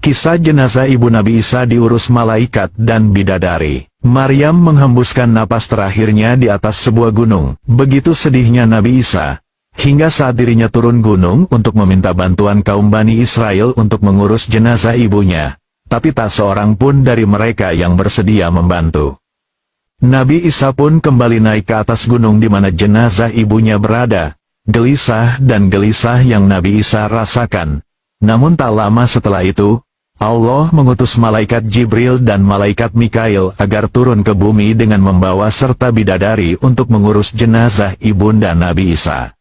Kisah jenazah ibu Nabi Isa diurus malaikat dan bidadari. Maryam menghembuskan napas terakhirnya di atas sebuah gunung. Begitu sedihnya Nabi Isa, hingga saat dirinya turun gunung untuk meminta bantuan kaum Bani Israel untuk mengurus jenazah ibunya. Tapi tak seorang pun dari mereka yang bersedia membantu. Nabi Isa pun kembali naik ke atas gunung di mana jenazah ibunya berada. Gelisah dan gelisah yang Nabi Isa rasakan. Namun tak lama setelah itu, Allah mengutus malaikat Jibril dan malaikat Mikail agar turun ke bumi dengan membawa serta bidadari untuk mengurus jenazah ibunda Nabi Isa.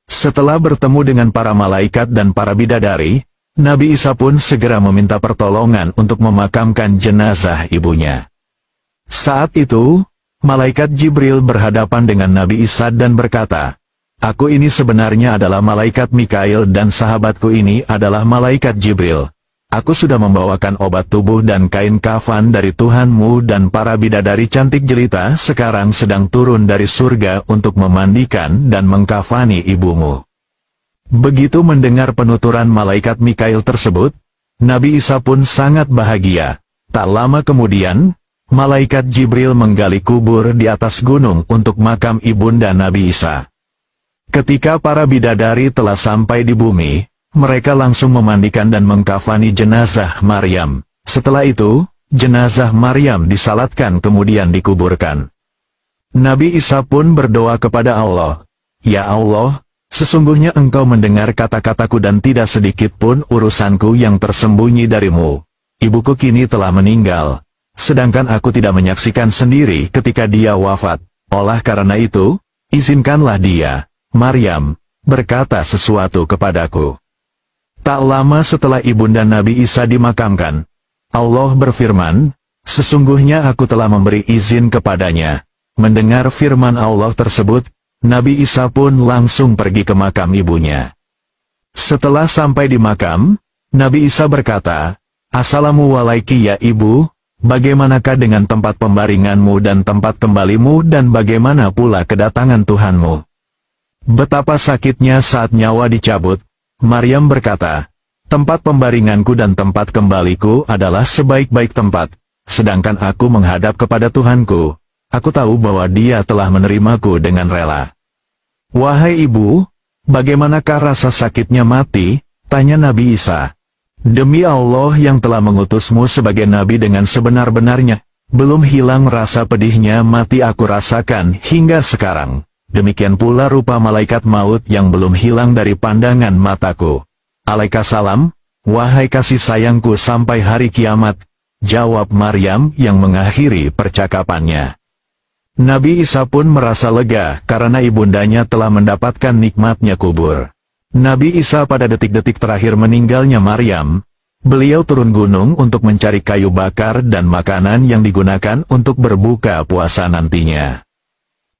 Setelah bertemu dengan para malaikat dan para bidadari, Nabi Isa pun segera meminta pertolongan untuk memakamkan jenazah ibunya. Saat itu, malaikat Jibril berhadapan dengan Nabi Isa dan berkata, "Aku ini sebenarnya adalah malaikat Mikail dan sahabatku ini adalah malaikat Jibril. Aku sudah membawakan obat tubuh dan kain kafan dari Tuhanmu dan para bidadari cantik jelita sekarang sedang turun dari surga untuk memandikan dan mengkafani ibumu." Begitu mendengar penuturan malaikat Mikail tersebut, Nabi Isa pun sangat bahagia. Tak lama kemudian, malaikat Jibril menggali kubur di atas gunung untuk makam ibunda Nabi Isa. Ketika para bidadari telah sampai di bumi, mereka langsung memandikan dan mengkafani jenazah Maryam. Setelah itu, jenazah Maryam disalatkan kemudian dikuburkan. Nabi Isa pun berdoa kepada Allah, "Ya Allah, sesungguhnya Engkau mendengar kata-kataku dan tidak sedikit pun urusanku yang tersembunyi darimu. Ibuku kini telah meninggal, sedangkan aku tidak menyaksikan sendiri ketika dia wafat. Oleh karena itu, izinkanlah dia, Maryam, berkata sesuatu kepadaku." Tak lama setelah ibunda Nabi Isa dimakamkan, Allah berfirman, "Sesungguhnya aku telah memberi izin kepadanya." Mendengar firman Allah tersebut, Nabi Isa pun langsung pergi ke makam ibunya. Setelah sampai di makam, Nabi Isa berkata, "Assalamualaikum ya ibu, bagaimanakah dengan tempat pembaringanmu dan tempat kembalimu dan bagaimana pula kedatangan Tuhanmu?" Betapa sakitnya saat nyawa dicabut, Maryam berkata, "Tempat pembaringanku dan tempat kembaliku adalah sebaik-baik tempat, sedangkan aku menghadap kepada Tuhanku. Aku tahu bahwa Dia telah menerimaku dengan rela." "Wahai ibu, bagaimanakah rasa sakitnya mati?" tanya Nabi Isa. "Demi Allah yang telah mengutusmu sebagai nabi dengan sebenar-benarnya, belum hilang rasa pedihnya mati aku rasakan hingga sekarang. Demikian pula rupa malaikat maut yang belum hilang dari pandangan mataku." "Alaikassalam, wahai kasih sayangku sampai hari kiamat," jawab Maryam yang mengakhiri percakapannya. Nabi Isa pun merasa lega karena ibundanya telah mendapatkan nikmatnya kubur. Nabi Isa pada detik-detik terakhir meninggalnya Maryam, beliau turun gunung untuk mencari kayu bakar dan makanan yang digunakan untuk berbuka puasa nantinya.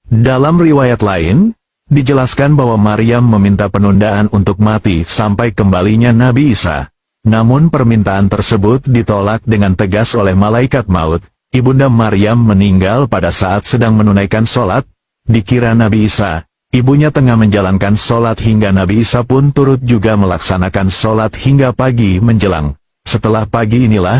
Dalam riwayat lain, dijelaskan bahwa Maryam meminta penundaan untuk mati sampai kembalinya Nabi Isa. Namun permintaan tersebut ditolak dengan tegas oleh malaikat maut. Ibunda Maryam meninggal pada saat sedang menunaikan sholat. Dikira Nabi Isa, ibunya tengah menjalankan sholat hingga Nabi Isa pun turut juga melaksanakan sholat hingga pagi menjelang. Setelah pagi inilah